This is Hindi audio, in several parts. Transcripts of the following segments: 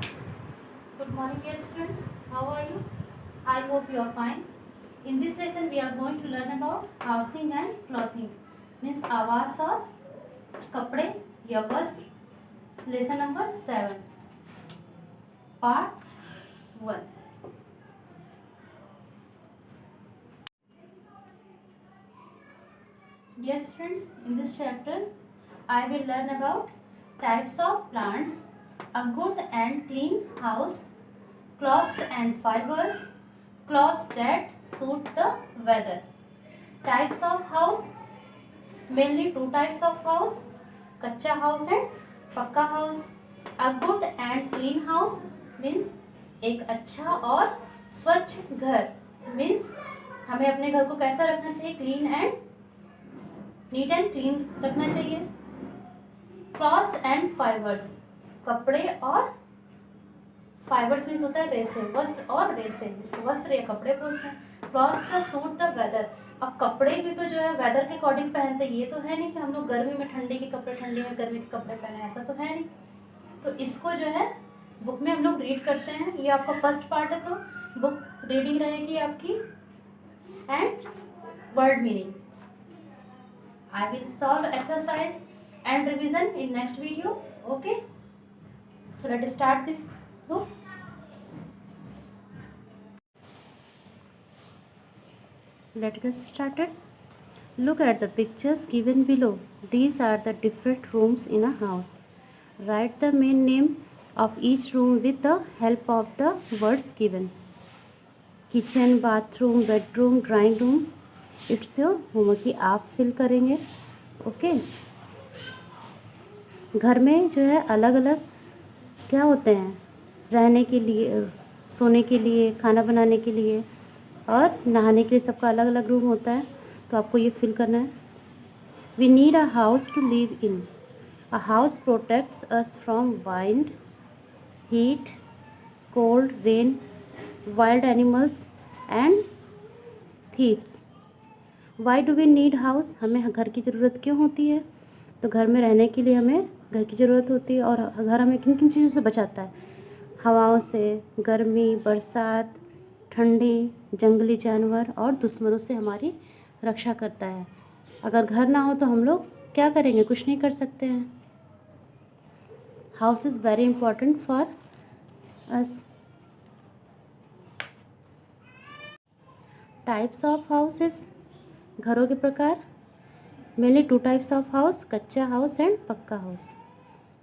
Good morning, dear students. How are you? I hope you are fine. In this lesson, we are going to learn about housing and clothing. Means आवास और कपड़े या वस्त्र. Lesson number 7. Part 1. Dear students, in this chapter, I will learn about types of plants, a good and clean house, cloths and fibers, clothes that suit the weather. Types of house, mainly two types of house, कच्चा house and पक्का house. A good and clean house means एक अच्छा और स्वच्छ घर means हमें अपने घर को कैसा रखना चाहिए, clean and neat and clean रखना चाहिए. क्लॉथ्स एंड फाइबर्स, कपड़े और फाइबर्स मीन्स होता है रेसे, वस्त्र और रेसे, इसको वस्त्र या कपड़े बोलते हैं. Clothes the suit the weather, अब कपड़े भी तो जो है वेदर के अकॉर्डिंग पहनते हैं. ये तो है नहीं कि हम लोग गर्मी में ठंडी के कपड़े, ठंडी में गर्मी के कपड़े पहने, ऐसा तो है नहीं. तो इसको जो है बुक में हम लोग रीड करते हैं. ये आपका फर्स्ट पार्ट है, तो बुक रीडिंग रहेगी आपकी and word meaning. I will solve exercise and revision in next video. Okay, so let's start this book. Let's get started. Look at the pictures given below. These are the different rooms in a house. Write the main name of each room with the help of the words given. Kitchen, bathroom, bedroom, drawing room. It's your homework कि आप फिल करेंगे. ओके. घर में जो है अलग अलग क्या होते हैं, रहने के लिए, सोने के लिए, खाना बनाने के लिए और नहाने के लिए, सबका अलग अलग रूम होता है. तो आपको ये फिल करना है. We need a house to live in. A house protects us from wind, heat, cold, rain, wild animals and thieves. Why do we need house, हमें घर की ज़रूरत क्यों होती है. तो घर में रहने के लिए हमें घर की ज़रूरत होती है. और घर हमें किन किन चीज़ों से बचाता है, हवाओं से, गर्मी, बरसात, ठंडी, जंगली जानवर और दुश्मनों से हमारी रक्षा करता है. अगर घर ना हो तो हम लोग क्या करेंगे, कुछ नहीं कर सकते हैं. House is very important for us. Types of houses, घरों के प्रकार. Mainly two types of house, kutcha house and pucca house.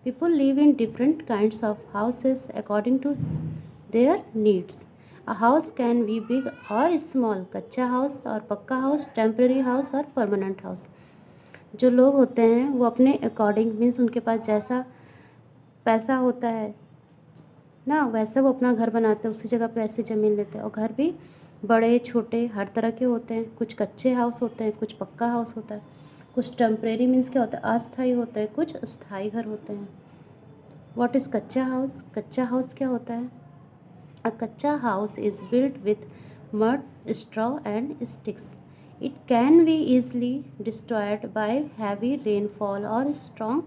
People live in different kinds of houses according to their needs. A house can be big और स्मॉल. कच्चा हाउस और पक्का हाउस, टेम्परेरी हाउस और परमानेंट हाउस. जो लोग होते हैं वो अपने अकॉर्डिंग मीन्स उनके पास जैसा पैसा होता है ना, वैसे वो अपना घर बनाते हैं, उसी जगह पे ऐसी ज़मीन लेते हैं. और घर भी बड़े छोटे हर तरह के होते हैं. कुछ कच्चे हाउस होते हैं, कुछ पक्का हाउस होता है, कुछ टेम्परेरी मीन्स क्या होता है, अस्थाई होते हैं, कुछ स्थायी घर होते हैं. व्हाट इज़ कच्चा हाउस, कच्चा हाउस क्या होता है. अ कच्चा house is built with mud, straw and sticks. It can be easily destroyed by heavy rainfall और strong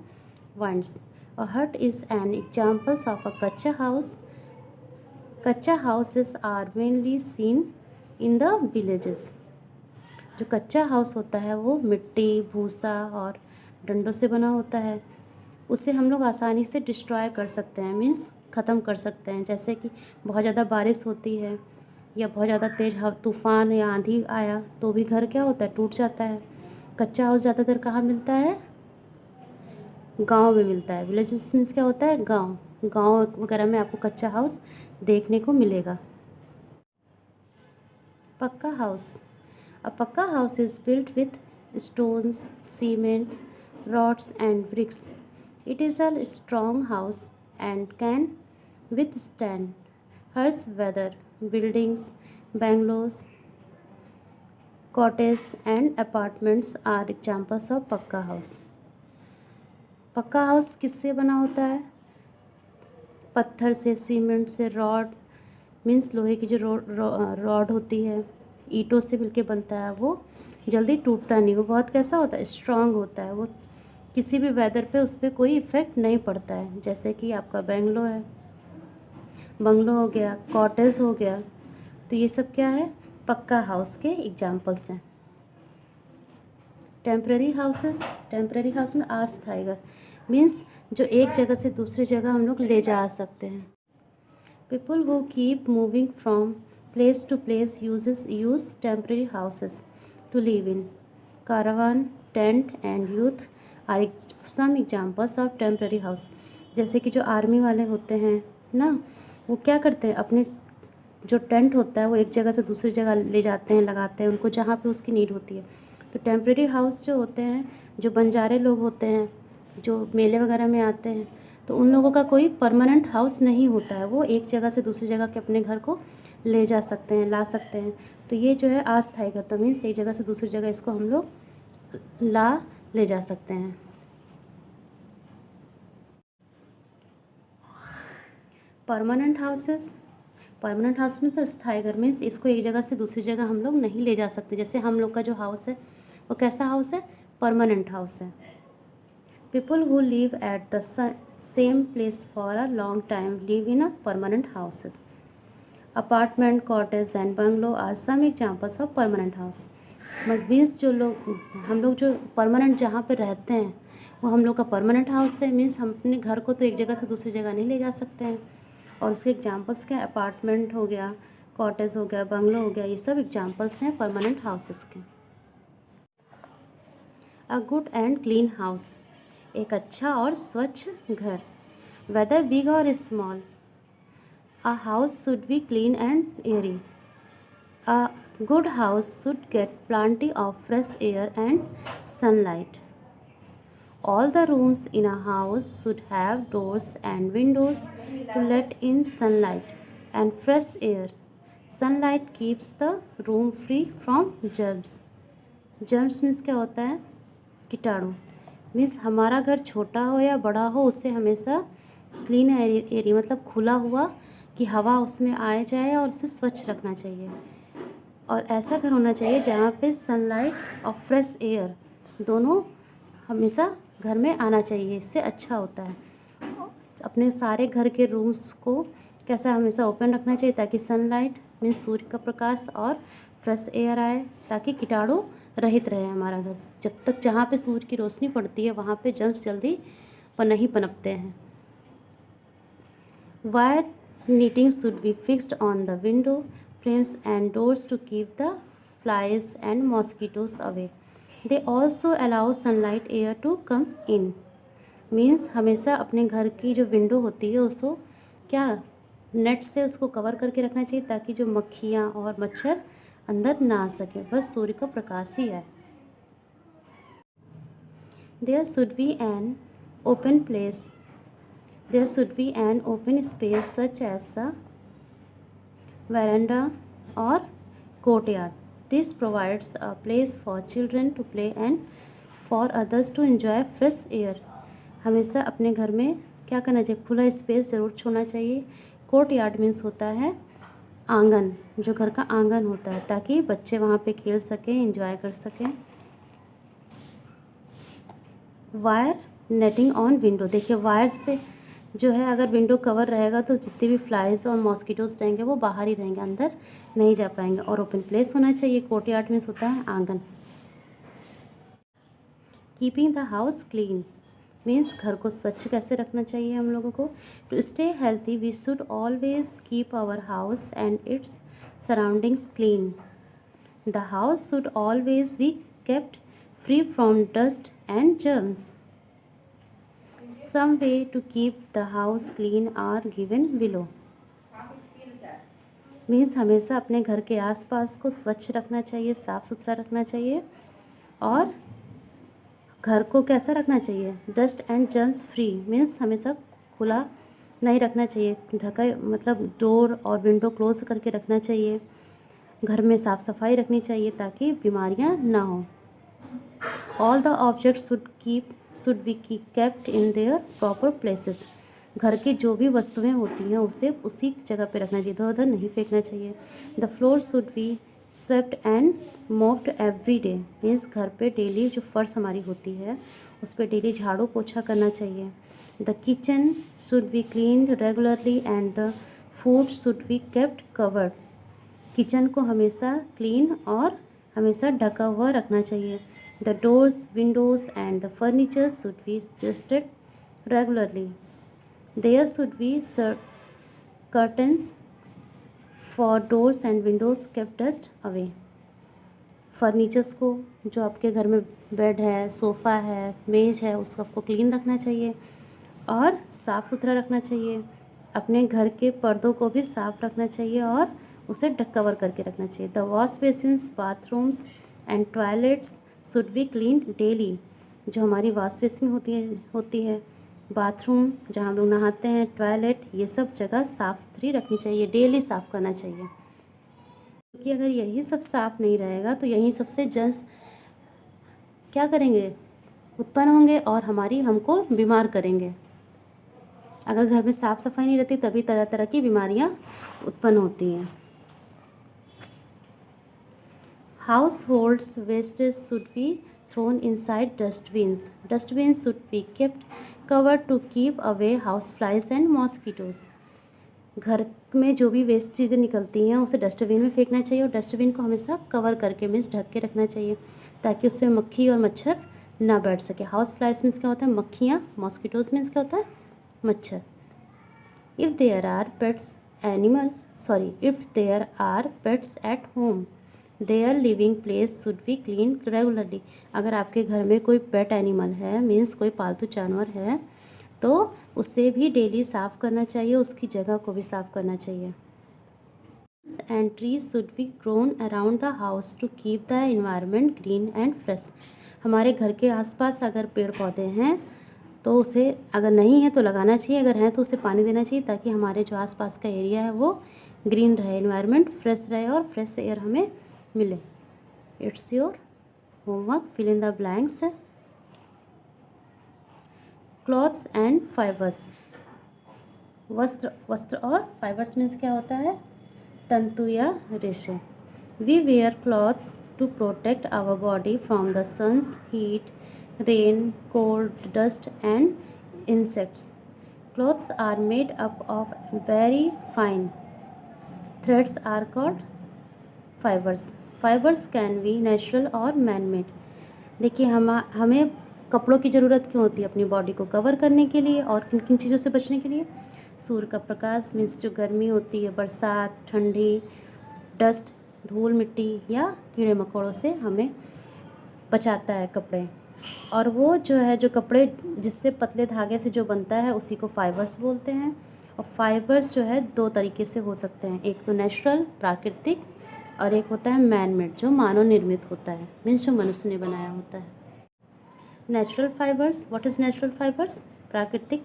winds. A hut is an example of a kacha house. Kacha houses are mainly seen in the villages. जो कच्चा हाउस होता है वो मिट्टी, भूसा और डंडों से बना होता है. उसे हम लोग आसानी से डिस्ट्रॉय कर सकते हैं, मीन्स ख़त्म कर सकते हैं. जैसे कि बहुत ज़्यादा बारिश होती है या बहुत ज़्यादा तेज़ तूफ़ान या आंधी आया तो भी घर क्या होता है, टूट जाता है. कच्चा हाउस ज़्यादातर कहाँ मिलता है, गांव में मिलता है. विलेजेस मीन्स क्या होता है, गांव. गांव वगैरह में आपको कच्चा हाउस देखने को मिलेगा. पक्का house. A pucca house is built with stones, cement, rods and bricks. It is a strong house and can withstand harsh weather. Buildings, bungalows, cottages and apartments are examples of पक्का हाउस. पक्का हाउस किससे बना होता है, पत्थर से, सीमेंट से, रॉड मीन्स लोहे की जो रॉड होती है, ईंटों से मिलके बनता है. वो जल्दी टूटता नहीं, वो बहुत कैसा होता है, स्ट्रांग होता है. वो किसी भी वेदर पे उस पर कोई इफ़ेक्ट नहीं पड़ता है. जैसे कि आपका बेंगलो है, बंगलो हो गया, कॉटेज हो गया। तो ये सब क्या है, पक्का हाउस के एग्जाम्पल्स हैं। टेम्परेरी हाउसेस, टेम्परेरी हाउस में अस्थायी घर मीन्स जो एक जगह से दूसरी जगह हम लोग ले जा सकते हैं। People who keep moving from place to place use temporary houses to live in. Caravan, tent and youth are some examples of temporary house. जैसे कि जो आर्मी वाले होते हैं ना, वो क्या करते हैं, अपने जो टेंट होता है वो एक जगह से दूसरी जगह ले जाते हैं, लगाते हैं उनको जहाँ पे उसकी नीड होती है। तो टेम्परेरी हाउस जो होते हैं, जो बंजारे लोग होते हैं, जो मेले वगैरह में आते हैं, तो उन लोगों का कोई परमानेंट हाउस नहीं होता है। वो एक जगह से दूसरी जगह के अपने घर को ले जा सकते हैं, ला सकते हैं। तो ये जो है अस्थायी घर, तो मीन्स एक जगह से दूसरी जगह इसको हम लोग ले जा सकते हैं। परमानेंट हाउसेस, परमानेंट हाउस में तो स्थायी घर मीन्स इसको एक जगह से दूसरी जगह हम लोग नहीं ले जा सकते। जैसे हम लोग का जो हाउस है वो कैसा हाउस है, परमानेंट हाउस है। People who live at the same place for a long time live in a permanent houses. Apartment, cottage and bungalow are some examples of permanent house. Means जो लोग हम लोग जो परमानेंट जहाँ पे रहते हैं वो हम लोग का परमानेंट हाउस है। मीन्स हम अपने घर को तो एक जगह से दूसरी जगह नहीं ले जा सकते हैं। और उसके एग्जाम्पल्स क्या, अपार्टमेंट हो गया, कॉटेज हो गया, बंगलो हो गया, ये सब एग्जाम्पल्स हैं परमानेंट हाउसेस के। A good and clean house, एक अच्छा और स्वच्छ घर। वेदर बिग और small, a house should be clean and Airy. A good house should get plenty of fresh air and sunlight. All the rooms in a house should have doors and windows to let in sunlight and fresh air. Sunlight keeps the room free from germs. Germs means क्या होता है, कीटाणु। मीन्स हमारा घर छोटा हो या बड़ा हो, उससे हमेशा क्लीन एरिया मतलब खुला हुआ कि हवा उसमें आए जाए और उसे स्वच्छ रखना चाहिए। और ऐसा घर होना चाहिए जहाँ पे सनलाइट और फ्रेश एयर दोनों हमेशा घर में आना चाहिए, इससे अच्छा होता है। अपने सारे घर के रूम्स को कैसा हमेशा ओपन रखना चाहिए ताकि सनलाइट मीन्स सूर्य का प्रकाश और फ्रेश एयर आए, ताकि कीटाणु रहित रहे हमारा घर। जब तक जहाँ पे सूर्य की रोशनी पड़ती है वहाँ पे जर्म्स जल्दी नहीं पनपते हैं। Wire knitting should be fixed on the window frames and doors to keep the flies and mosquitoes away. They also allow sunlight air to come in. Means हमेशा अपने घर की जो विंडो होती है उसको क्या नेट से उसको कवर करके रखना चाहिए ताकि जो मक्खियाँ और मच्छर अंदर ना आ सके, बस सूर्य का प्रकाश ही है। There should be an open place. There should be an open space such as a veranda or courtyard. This provides a place for children to play and for others to enjoy fresh air. हमेशा अपने घर में क्या करना चाहिए, खुला स्पेस ज़रूर छोड़ना चाहिए। कोर्टयार्ड मीन्स होता है आंगन, जो घर का आंगन होता है, ताकि बच्चे वहाँ पे खेल सकें, एंजॉय कर सकें। वायर नेटिंग ऑन विंडो, देखिए वायर से जो है अगर विंडो कवर रहेगा तो जितने भी फ्लाइज और मॉस्किटोज रहेंगे वो बाहर ही रहेंगे, अंदर नहीं जा पाएंगे। और ओपन प्लेस होना चाहिए, कोर्टयार्ड मीन्स होता है आंगन। Keeping the house clean means घर को स्वच्छ कैसे रखना चाहिए हम लोगों को। To stay healthy we should always keep our house and its surroundings clean. The house should always be kept free from dust and germs. Some way to keep the house clean are given below. Means हमेशा अपने घर के आसपास को स्वच्छ रखना चाहिए, साफ़ सुथरा रखना चाहिए और घर को कैसा रखना चाहिए, dust and germs free means हमेशा खुला नहीं रखना चाहिए, ढका मतलब डोर और विंडो क्लोज करके रखना चाहिए। घर में साफ़ सफाई रखनी चाहिए ताकि बीमारियां ना हो। All the objects should be kept in their proper places. घर की जो भी वस्तुएं होती हैं उसे उसी जगह पे रखना चाहिए, इधर उधर नहीं फेंकना चाहिए। The floor should be swept and mopped every day. Means घर पे डेली जो फर्श हमारी होती है उस पर डेली झाड़ू पोछा करना चाहिए। The kitchen should be cleaned regularly and the food should be kept covered. Kitchen को हमेशा क्लीन और हमेशा ढका हुआ रखना चाहिए। The doors, windows and the furnitures should be dusted regularly. There should be curtains for doors and windows kept dust away। Furnitures को, जो आपके घर में बेड है, सोफ़ा है, मेज़ है, उसको आपको क्लीन रखना चाहिए और साफ़ सुथरा रखना चाहिए। अपने घर के पर्दों को भी साफ़ रखना चाहिए और उसे कवर करके रखना चाहिए। The wash basins, bathrooms and toilets should be clean daily. जो हमारी वॉश बेसिन होती है, बाथरूम जहाँ हम लोग नहाते हैं, टॉयलेट, ये सब जगह साफ़ सुथरी रखनी चाहिए, डेली साफ़ करना चाहिए। क्योंकि अगर यही सब साफ़ नहीं रहेगा तो यहीं सबसे जर्म्स क्या करेंगे, उत्पन्न होंगे और हमको बीमार करेंगे। अगर घर में साफ़ सफाई नहीं रहती तभी तरह तरह की बीमारियां उत्पन्न होती हैं। House holds wastage should be thrown inside dustbins. Dustbins should be kept covered to keep away house flies and mosquitoes. घर में जो भी वेस्ट चीज़ें निकलती हैं उसे डस्टबिन में फेंकना चाहिए और डस्टबिन को हमेशा कवर करके मीन्स ढक के रखना चाहिए ताकि उससे मक्खी और मच्छर ना बैठ सके। हाउस फ्लाइज मीन्स क्या होता है, मक्खियाँ। मॉस्किटोज़ मीन्स क्या होता है, मच्छर। If there are pets at home, their living place should be clean regularly. अगर आपके घर में कोई पेट एनिमल है, मीन्स कोई पालतू जानवर है, तो उसे भी डेली साफ़ करना चाहिए, उसकी जगह को भी साफ़ करना चाहिए। And trees should be grown around the house to keep the environment green and fresh. हमारे घर के आसपास अगर पेड़ पौधे हैं तो उसे, अगर नहीं है तो लगाना चाहिए, अगर है तो उसे पानी देना चाहिए ताकि हमारे जो आसपास का एरिया है वो ग्रीन रहे, एनवायरनमेंट फ्रेश रहे और फ्रेश एयर हमें मिले। It's your homework, fill in the blanks. Clothes and fibres, वस्त्र और फाइबर्स मीन्स क्या होता है, तंतु या रेशे। We wear clothes to protect our body from the sun's heat, rain, cold, dust and insects. Clothes are made up of very fine threads are called fibres. Fibres can be natural और मैन मेड। देखिए, हमें कपड़ों की ज़रूरत क्यों होती है, अपनी बॉडी को कवर करने के लिए और किन किन चीज़ों से बचने के लिए। सूर्य का प्रकाश मीन्स जो गर्मी होती है, बरसात, ठंडी, डस्ट, धूल मिट्टी या कीड़े मकोड़ों से हमें बचाता है कपड़े। और वो जो है, जो कपड़े जिससे पतले धागे से जो बनता है उसी को फाइबर्स बोलते हैं। और फाइबर्स जो है दो तरीके से हो सकते हैं, एक तो नेचुरल प्राकृतिक और एक होता है मैन मेड जो मानव निर्मित होता है, मीन्स जो मनुष्य ने बनाया होता है। Natural fibres, what is natural fibres, प्राकृतिक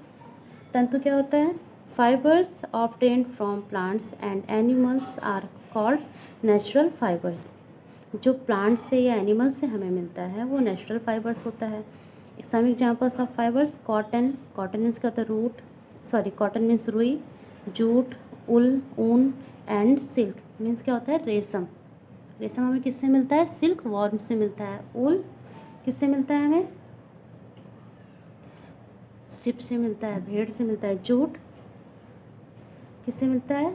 तंतु क्या होता है। Fibres obtained from plants and animals are called natural fibres. जो प्लांट से या एनिमल से हमें मिलता है वो नेचुरल फाइबर्स होता है। Some examples of fibres, cotton, cotton means क्या होता है, कॉटन मीन्स रुई, जूट, उल, ऊन एंड सिल्क मीन्स क्या होता है, रेशम। रेशम हमें किससे मिलता है, सिल्क वॉर्म से मिलता है। उल किससे मिलता है, हमें शिप से मिलता है, भेड़ से मिलता है। जूट किससे मिलता है,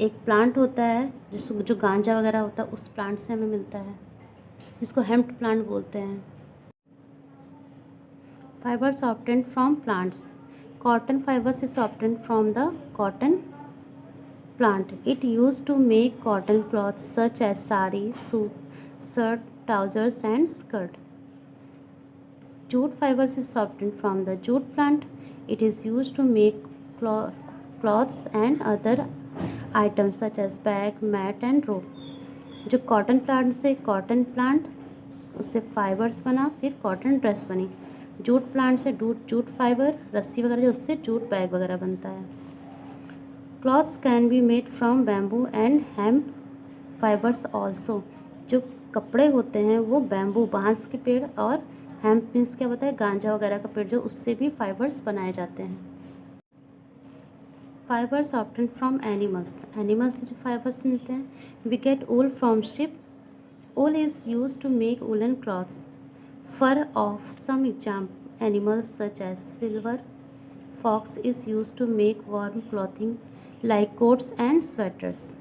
एक प्लांट होता है जो गांजा वगैरह होता है उस प्लांट से हमें मिलता है, जिसको हेम्प प्लांट बोलते हैं। Fibres obtained from plants, cotton fibres is obtained from the cotton plant. It used to make cotton cloths such as sari, suit, shirt, trousers and skirt. Jute fibers is obtained from the jute plant. It is used to make cloths and other items such as bag, mat and rope. जो कॉटन प्लांट से कॉटन प्लांट, उससे फाइबर्स बना, फिर कॉटन ड्रेस बनी। जूट प्लांट से जूट फाइबर, रस्सी वगैरह जो, उससे जूट बैग वगैरह बनता है। Clothes can be made from bamboo and hemp fibres also. जो कपड़े होते हैं वो बैम्बू, बांस के पेड़, और हेम्प मीन्स क्या होता है, गांजा वगैरह का पेड़, जो उससे भी फाइबर्स बनाए जाते हैं। Fibres obtained from animals, animals से जो फाइबर्स मिलते हैं। We get wool from sheep, wool is use to make woollen clothes. Fur of some animals such as silver fox is use to make warm clothing like coats and sweaters.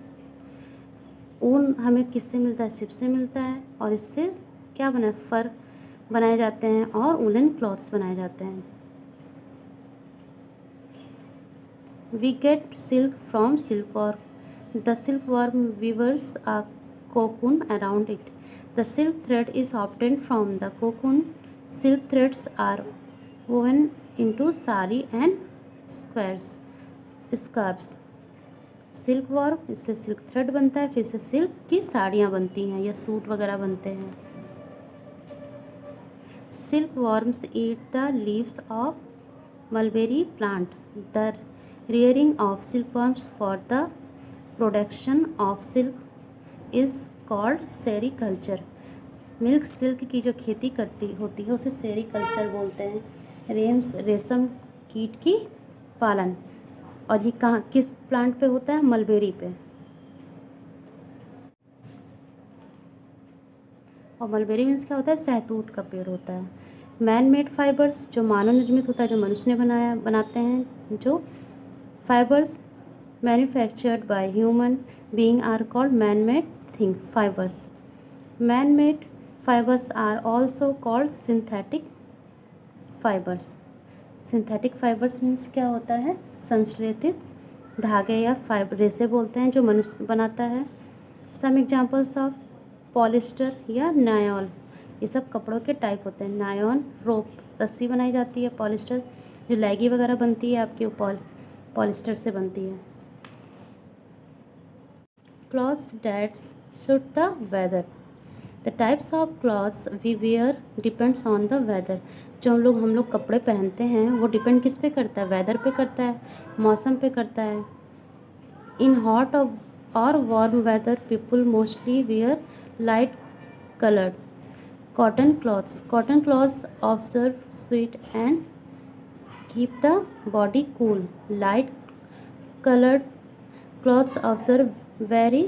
ऊन हमें किससे मिलता है? शिप से मिलता है, और इससे क्या बना, फर बनाए जाते हैं और वुलन क्लॉथ्स बनाए जाते हैं। We get silk from silkworm. The silkworm weavers a cocoon around it. The silk thread is obtained from the cocoon. Silk threads are woven into sari and scarves. Silk worm, इससे सिल्क थ्रेड बनता है, फिर से सिल्क की साड़ियाँ बनती हैं या सूट वगैरह बनते हैं। Silk worms eat the leaves of mulberry plant. The rearing of silkworms for the production of silk is called sericulture. Milk silk की जो खेती करती होती है उसे सेरीकल्चर बोलते हैं। रेशम कीट की पालन, और ये कहाँ, किस प्लांट पे होता है? मलबेरी पे। और मलबेरी मीन्स क्या होता है? सहतूत का पेड़ होता है। मैन मेड फाइबर्स, जो मानव निर्मित होता है, जो मनुष्य ने बनाते हैं, जो fibres manufactured by human being are called man made fibers. Man-made fibers are also called synthetic fibers. Synthetic fibers means क्या होता है? संश्लेषित धागे या फाइबर, रेसे बोलते हैं, जो मनुष्य बनाता है। Some examples of पॉलिस्टर या नायलॉन, ये सब कपड़ों के टाइप होते हैं। नायलॉन रोप, रस्सी बनाई जाती है। पॉलिस्टर, जो लैगी वगैरह बनती है आपकी, पॉलिस्टर से बनती है। Clothes that suit the weather. The types of clothes we wear depends on the weather. जो हम लोग कपड़े पहनते हैं वो डिपेंड किस पे करता है? वेदर पे करता है, मौसम पे करता है। इन हॉट और warm weather people mostly wear light coloured cotton clothes. Cotton clothes observe sweet and keep the body cool. Light coloured clothes observe very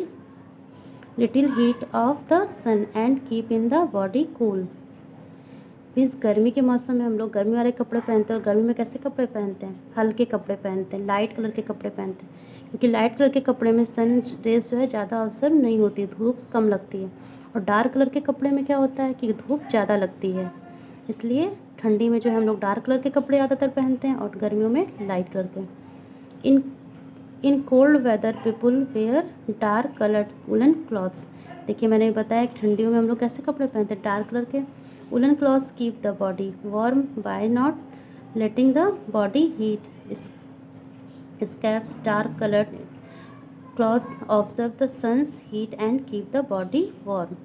little heat of the sun and keep in the body cool. Means गर्मी के मौसम में हम लोग गर्मी वाले कपड़े पहनते हैं, और गर्मी में कैसे कपड़े पहनते हैं? हल्के कपड़े पहनते हैं, लाइट कलर के कपड़े पहनते हैं, क्योंकि लाइट कलर के कपड़े में सन रेज जो है ज़्यादा ऑब्जर्व नहीं होती, धूप कम लगती है। और डार्क कलर के कपड़े में क्या होता है कि धूप ज़्यादा लगती है, इसलिए ठंडी में जो है हम लोग डार्क कलर के कपड़े ज़्यादातर पहनते हैं, और गर्मियों में लाइट कलर के। In cold weather people wear dark coloured woollen clothes. देखिए मैंने बताया कि ठंडियों में हम लोग कैसे कपड़े पहनते हैं? डार्क कलर के। Woollen clothes keep the body warm by not letting the body heat. Escapes dark coloured clothes observe the sun's heat and keep the body warm.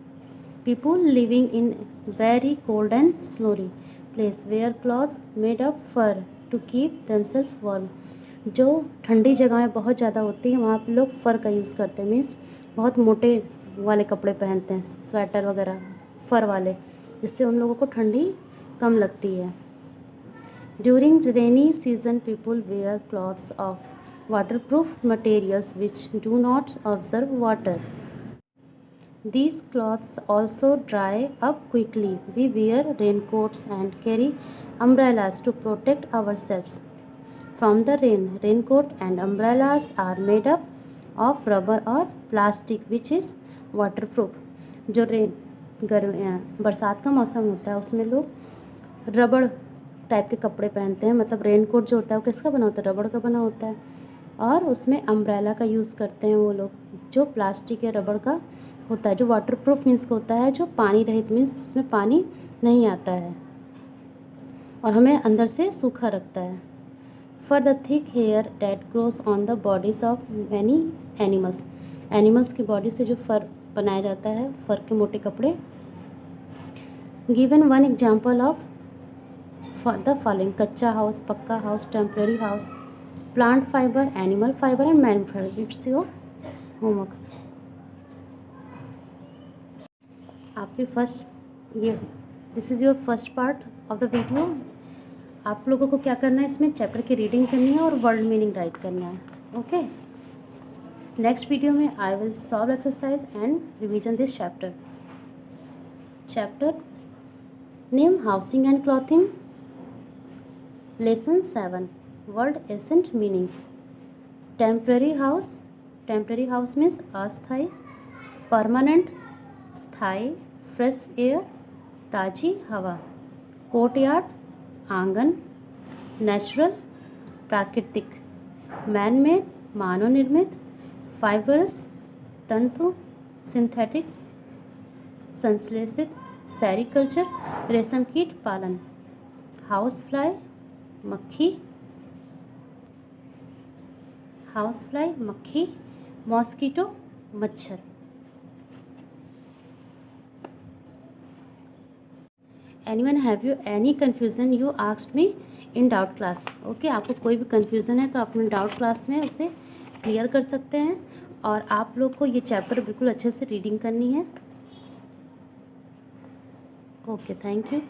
People living in very cold and snowy place where clothes made of fur to keep themselves warm. जो ठंडी जगहें बहुत ज़्यादा होती हैं वहाँ पे लोग फ़र का यूज़ करते हैं, मीन्स बहुत मोटे वाले कपड़े पहनते हैं, स्वेटर वगैरह फ़र वाले, जिससे उन लोगों को ठंडी कम लगती है। During rainy season people wear clothes of waterproof materials which do not observe water. These clothes also dry up quickly. We wear raincoats and carry umbrellas to protect ourselves from the rain. Raincoat and umbrellas are made up of rubber or plastic which is waterproof. जो बरसात का मौसम होता है उसमें लोग रबड़ टाइप के कपड़े पहनते हैं। मतलब रेनकोट जो होता है वो किसका बना होता है? रबड़ का बना होता है। और उसमें अम्ब्रेला का यूज़ करते हैं वो लोग, जो प्लास्टिक या रबड़ का होता है, जो वाटरप्रूफ मीन्स का होता है, जो पानी रहित मीन्स जिसमें पानी नहीं आता है और हमें अंदर से सूखा रखता है। For the thick hair that grows on the bodies of many animals. Animals की बॉडी से जो फर बनाया जाता है, फर के मोटे कपड़े। Given one example of the following: kachcha house, pakka house, temporary house, plant fibre, animal fibre and man fibre. It's your homework. आपके this is your first part of the video. आप लोगों को क्या करना है, इसमें चैप्टर की रीडिंग करनी है और वर्ड मीनिंग राइट करना है। ओके, नेक्स्ट वीडियो में I will solve exercise and revision this chapter. Chapter name housing and clothing, lesson 7 word ascent meaning. Temporary house means अस्थाई. परमानेंट स्थायी. फ्रेश एयर ताज़ी हवा. कोर्टयार्ड आंगन. नेचुरल प्राकृतिक. मैन मेड मानव निर्मित. फाइबरस तंतु. सिंथेटिक संश्लेषित. सेरिकल्चर रेशम कीट पालन. हाउस फ्लाई मक्खी. मॉस्किटो मच्छर. Anyone have you any confusion you asked me in doubt class. Okay, आपको कोई भी कन्फ्यूज़न है तो अपने डाउट क्लास में उसे क्लियर कर सकते हैं. और आप लोग को ये चैप्टर बिल्कुल अच्छे से रीडिंग करनी है. Okay, thank you.